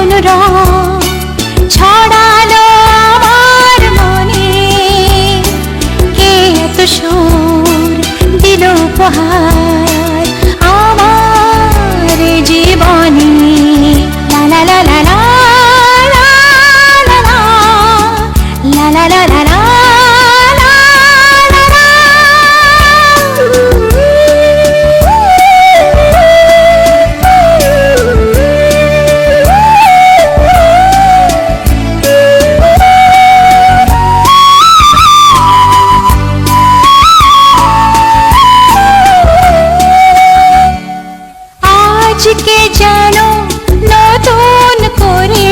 ধনু রং ছড়ালো আমার মনে, কে এত সুর দিল উপহার আমার জীবনে। লা লা লা লা লা লা লা লা লা লা লা লা। আজকে যেন নতুন করে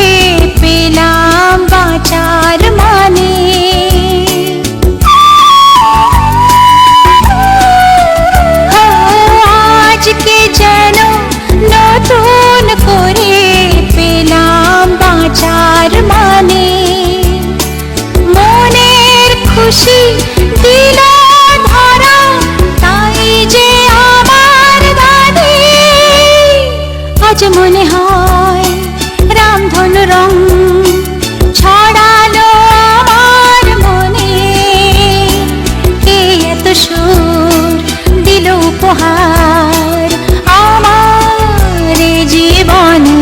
পেলাম বাঁচার মানে, আজকে যেন নতুন করে পেলাম বাঁচার মানে। মনের খুশি দিল ধরা, তাই যে আমার দাদি আজ মনে হয় রামধনু রং ছড়ালো আমার মনে, কে এত সুর দিল উপহার আমার জীবনে।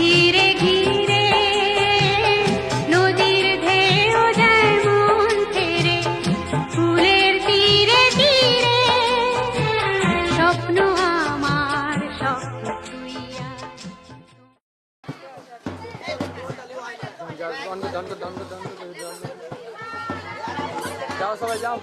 ঘিরে ঘিরে নদীর ঢেউ যায় মন ছেড়ে, ফুলের তীরে তীরে স্বপ্ন আমার স্বপ্ন তুই আর। যাও সবাই যাও।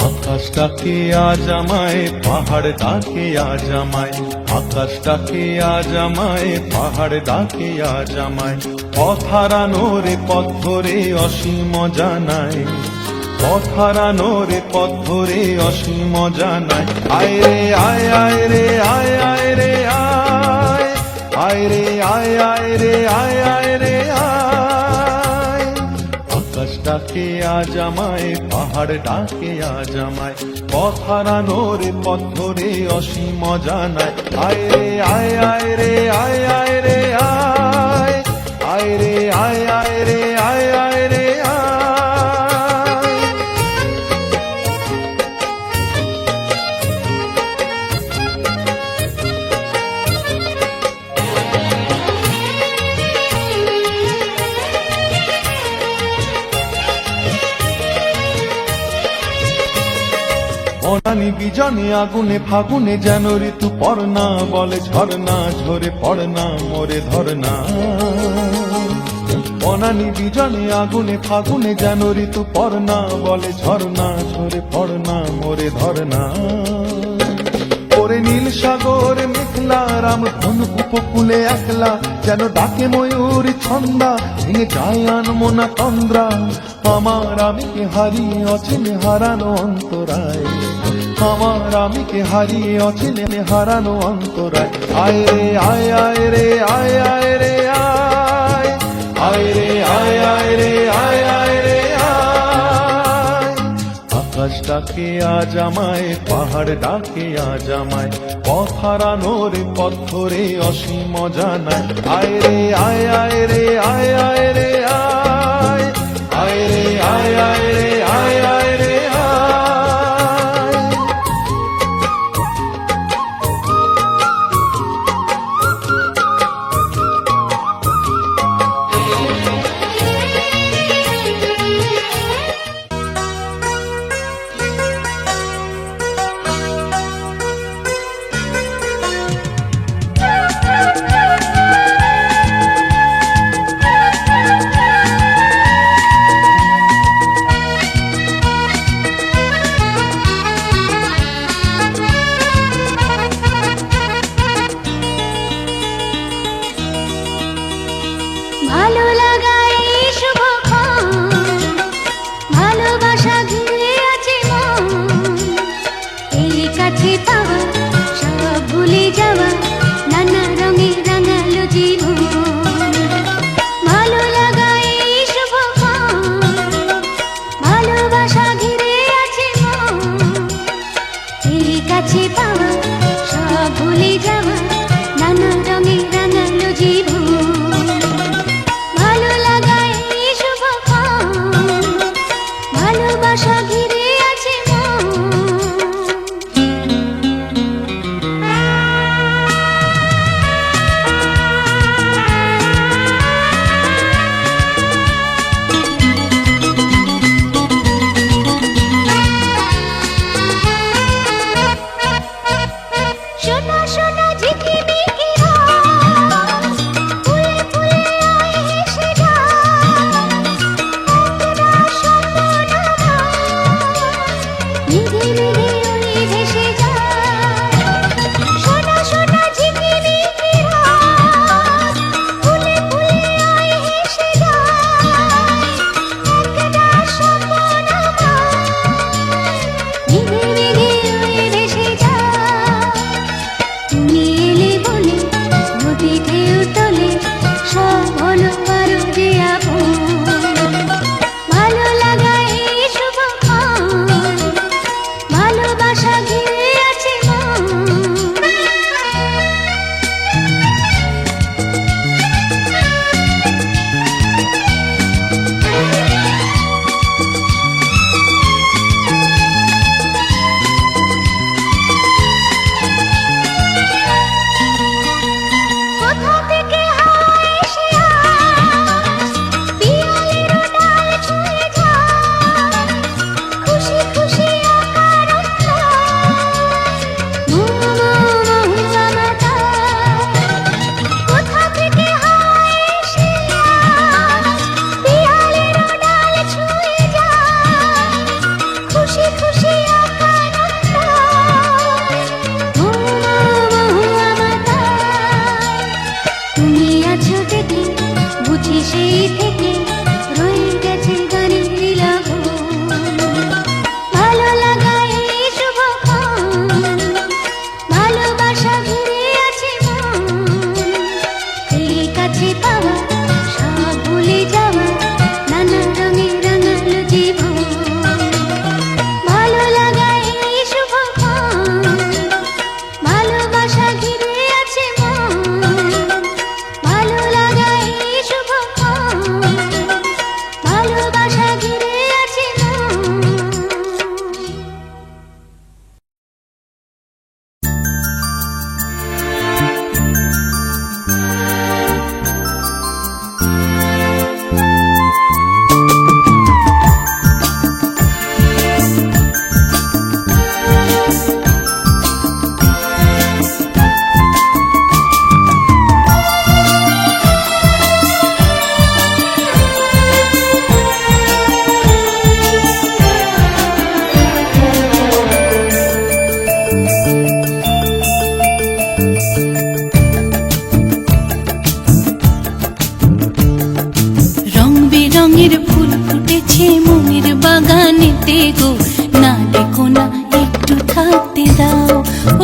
আকাশ ডাকে আজ আমায়, পাহাড় ডাকে আজ আমায়, আকাশ ডাকে আজ আমায়, পাহাড় ডাকে আজ আমায়। পথ হারানো রে পথ ধরে অসীম জানায়, পথ হারানো রে পথ ধরে অসীম জানায়। আয় রে আয় আয় রে আয় আয় রে আয়, আয় রে আয় আয় রে আয় আয় রে আয়। আকাশ ডাকে আজ আমায়, পাহাড় ডাকে আজ আমায়, পথ হারানো রে পথ ধরে অসীম জানায়। আয় রে আয় আয় রে আয় আয় রে আয়, আয় রে আয় আয় রে আয় আয় রে আয়। অনানি বিজনে আগুনে ফাগুনে যেন ঋতু পড়না, বলে ঝরনা ঝরে পড়না মোরে ধরনা। বনানি বিজনে আগুনে ফাগুনে যেন ঋতু পর্ণা বলে ঝর্ণা ঝরে পড়না মোরে ধরনা ওরে নীল সাগর মেঘলা রাম ধন উপকূলে একলা যেন ডাকে ময়ূর ছন্দা ভেঙে যায় আনমনা তন্দ্রা আমার আমিকে হারিয়ে অচিনে হারানো অন্তরায় আমার আমিকে হারিয়ে অচিনে হারানো অন্তরায় আয় রে আয় আয় রে আয় আয় রে আয় আয় রে আয় আয় রে আয় আয় রে আয় আকাশ ডাকে আজ আমায় পাহাড় ডাকে আজ আমায় পথ হারানোর পথ ধরে অসীম জানায় আয় রে আয় আয় রে আয় আয় রে আয় আয় রে আয় আয় রে আয় আয় রে আয় ভালো লাগা এই শুভক্ষণ ভালোবাসা ঘিরে আছে মন এই কাছে পাওয়া সব ভুলে যাওয়া নানা রঙে রাঙালো জীবন ভালো লাগা এই শুভক্ষণ ভালোবাসা ঘিরে আছে মন এই কাছে পাওয়া সব ভুলে যাওয়া নানা রঙে রাঙালো জীবন ভালোবাসা ঘিরে আছে মন শোনা শোনা ঝিকিমিকি রাত ফুলে ফুলে আয় হেসে যায় একলা স্বপ্ন মেঘে মেঘে উড়ে ভেসে যায় শোনা শোনা ঝিকিমিকি রাত ফুলে ফুলে আয় হেসে যায় একলা স্বপ্ন মেঘে মেঘে উড়ে ভেসে যায় তুমি এলে বলে নদী ঢেউ তোলে সব হলো পারো যে আপন ভালো লাগা এই শুভক্ষণ ভালোবাসা ঘিরে আছে মন কোথা থেকে হায় এসে আজ পিয়ালের ডাল ছুঁয়ে যায় খুশি খুশি আকার কোথা থেকে হায় এসে আজ পিয়ালের ডাল ছুঁয়ে যায় খুশি খুশি আকার তুমি আছো দেখে বুঝি সেই থেকে রয়ে গেছে গানের নীলাভ ভালো লাগা এই শুভক্ষণ ভালোবাসা ঘিরে আছে মন এই কাছে পাওয়া সব ভুলে যাওয়া নানা রঙে রাঙালো জীবন ভালো লাগা এই শুভক্ষণ ভালোবাসা ঘিরে আছে মন ভালো লাগা এই শুভক্ষণ থাকতে দাও,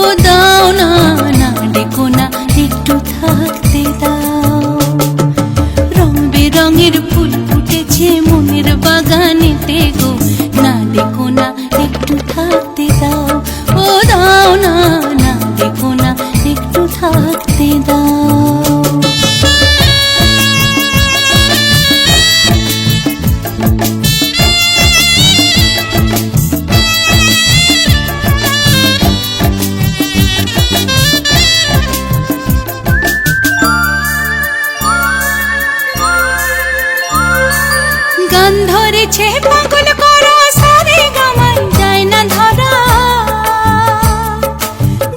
ও দাও না, না ডেকো না, একটু থাকতে দাও। রং বেরঙের ফুল ফুটেছে মনের বাগানেতে গো, না ডেকো না, একটু থাকতে দাও, ও দাও না, না ডেকো না, একটু থাকতে দাও। গান ধরেছে পাগল করা সারে গামাই যায় না ধরা,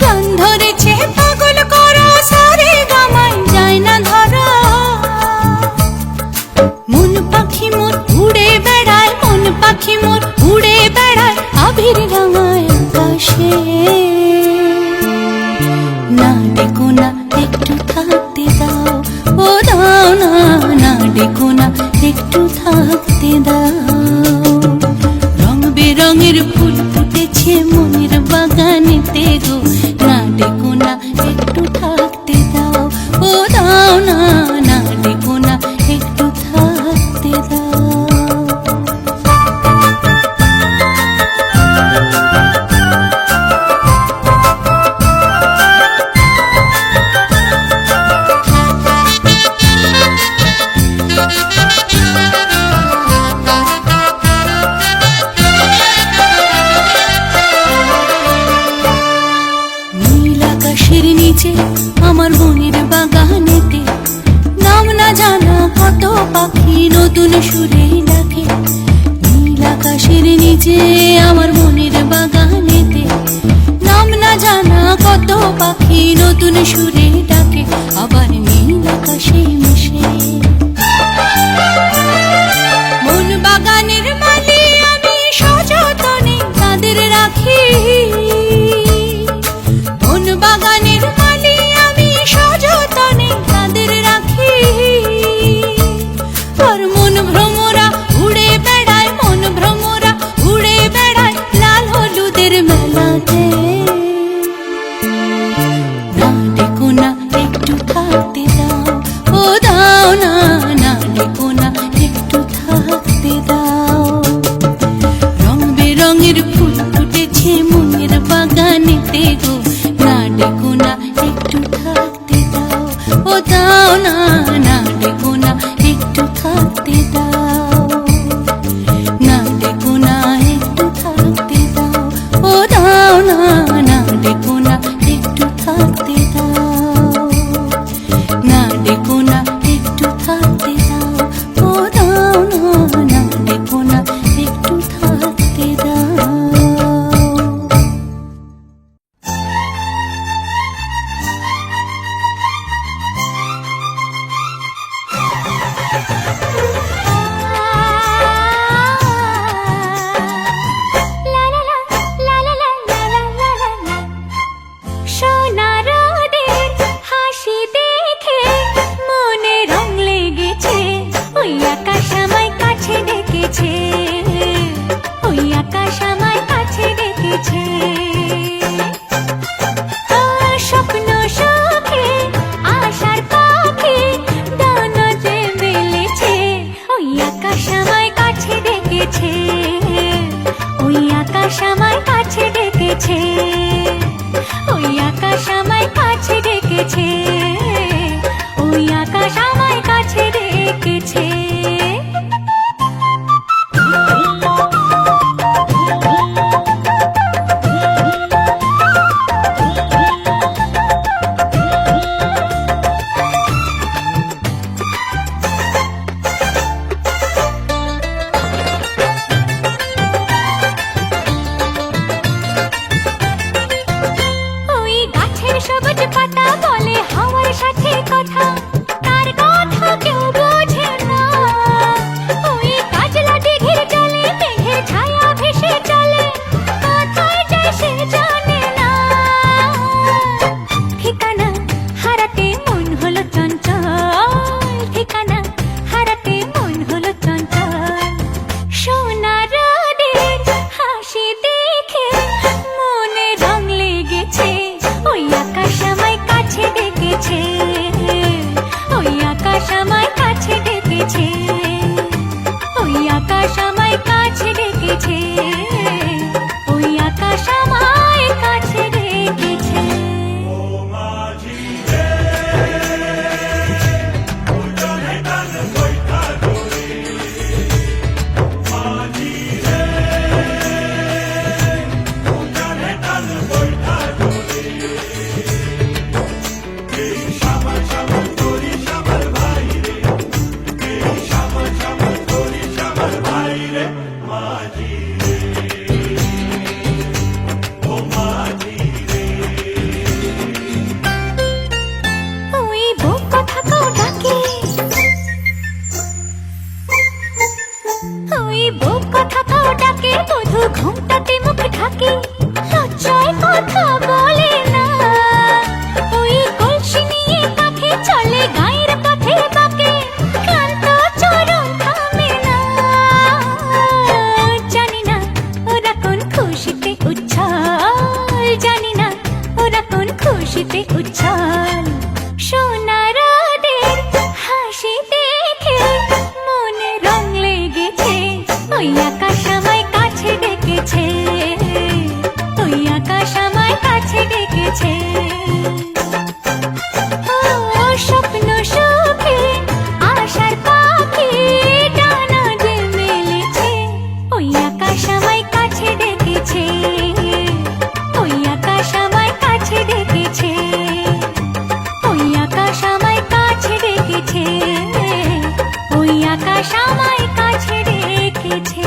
গান ধরেছে পাগল করা সারে গামাই যায় না ধরা। মন পাখি মোর উড়ে বেড়ায়, মন পাখি মোর উড়ে বেড়ায় আবির রাঙায় আকাশে, না ডেকো না, একটু থাকতে দাও, ও দাও না, না ডেকো না, একটু থাকতে দাও। রং বেরঙের ফুল ফুটেছে মনের বাগানেতে গো, না ডেকো না, একটু থাকতে দাও, ও দাও না, না ডেকো না, একটু থাকতে দাও। আমার মনের বাগানেতে নাম না জানা কত পাখি নতুন সুরে ডাকে, নীল আকাশের নিচে আমার মনের বাগানেতে নাম না জানা কত পাখি নতুন সুরে ডাকে, আবার নীল আকাশে মিশে মন বাগানের মালি আমি সযতনে তাদের রাখি, মন বাগানের মালি আমি সযতনে তাদের রাখি। আর মন ভ্রমরা উড়ে বেড়ায়, মন ভ্রমরা উড়ে বেড়ায় লাল হলুদের মেলাতে, না ডেকো না, একটু থাকতে দাও, ও দাও না, না ডেকো না, একটু থাকতে দাও। রং বেরঙের ফুল ফুটেছে মনের বাগানেতে গো, না ডেকো না, একটু থাকতে দাও, ও দাও না, না ডেকো না, একটু থাকতে দাও, না ডেকো না, একটু থাকতে দাও, ও দাও না, না ডেকো না, একটু থাকতে দাও, না ডেকো না, একটু থাকতে দাও, ও দাও না, না ডেকো না, একটু থাকতে দাও। সোনা রোদের হাসি দেখে মনে রং লেগেছে, ওই আকাশ আমায় কাছে ডেকেছে, ওই আকাশ আমায় কাছে ডেকেছে। স্বপ্ন সুখে আশার পাখি ডানাতে মেলেছে, ওই আকাশ আমায় কাছে ডেকেছে, ওই আকাশ আমায় কাছে ডেকেছে, ওই আকাশ আমায় কাছে ডেকেছে, ওই আকাশ আমায় কাছে ডেকেছে। থাকে লজ্জায় কথা বলে না ওই কলসি নিয়ে কাঁধে চলে গায়ের পথে বাঁকে ক্লান্ত চরণ থামে না জানি না ওরা কোন খুশিতে উচ্ছল জানি না ওরা কোন খুশিতে উচ্ছল সোনার ওদের হাসি দেখে মনে রং লেগেছে ওই আকাশ আমায় কাছে ডেকেছে ওই আকাশ আমায় কাছে ডেকেছে ও স্বপ্ন সুখে আশার পাখি ডানা যে মেলেছে ওই আকাশ আমায় কাছে ডেকেছে ওই আকাশ আমায় কাছে ডেকেছে ওই আকাশ আমায় কাছে ডেকেছে ওই আকাশ আমায় কাছে ডেকেছে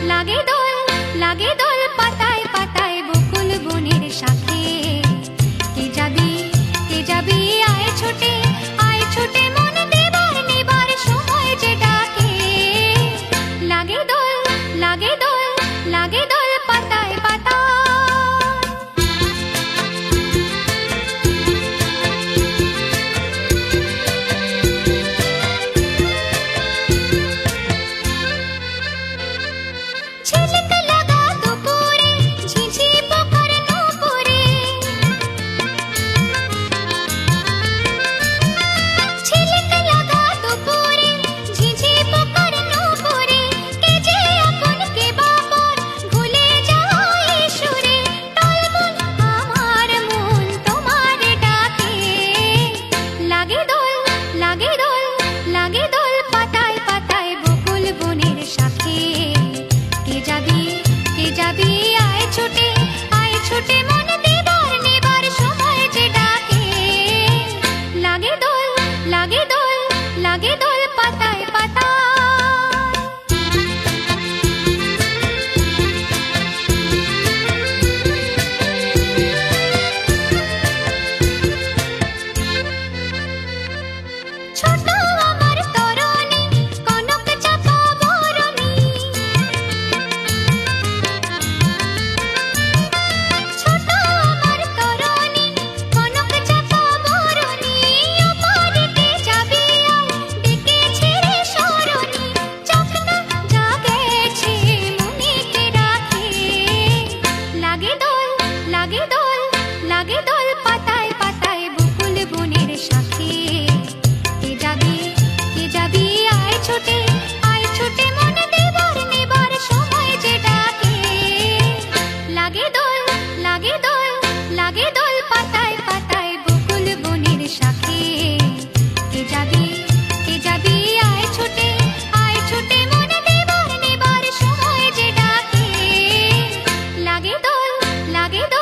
লাগে দোল লাগে দোল পাতায় পাতায় বকুল বনের শাখে কে যাবি আয় ছুটে মন দেবার নেবার সময় যে ডাকে লাগে দোল লাগে দোল লাগে দোল পাতায় পাতায় ঝিঝিক লাগা দুপুরে ঝিঝি পোকার নুপুরে ঝিঝিক লাগা দুপুরে ঝিঝি পোকার নুপুরে কে যে আপন কে বাপন ভুলে যায় সুরে টলমল আমার মন তোমার ডাকে লাগে দোল লাগে দোল লাগে দোল পাতায় পাতায় বকুল বনের শাখে কে যাবি আয় ছুটে মন দেবার নেবার সময় যে ডাকে লাগে দোল লাগে দোল লাগে দোল পাতায় পাতায় ছোট আমার তরণী কনক চাপা বরণী ছোট আমার তরণী কনক চাপা বরণী ওপারেতে যাবি আয় ডেকেছে রে সরণী চক্র জাগেছে মুনিকে রাখে লাগে দোল লাগে দোল লাগে দোল পাতায় পাতায় বকুল বনের শাখে কে যাবি আয় ছুটে মন দেবার নেবার সময় যে ডাকে লাগে দোল লাগে দোল লাগে দোল পাতায় পাতায় বকুল বনের শাখে কে যাবি আয় ছুটে মন দেবার নেবার সময় যে ডাকে লাগে দোল লাগে দোল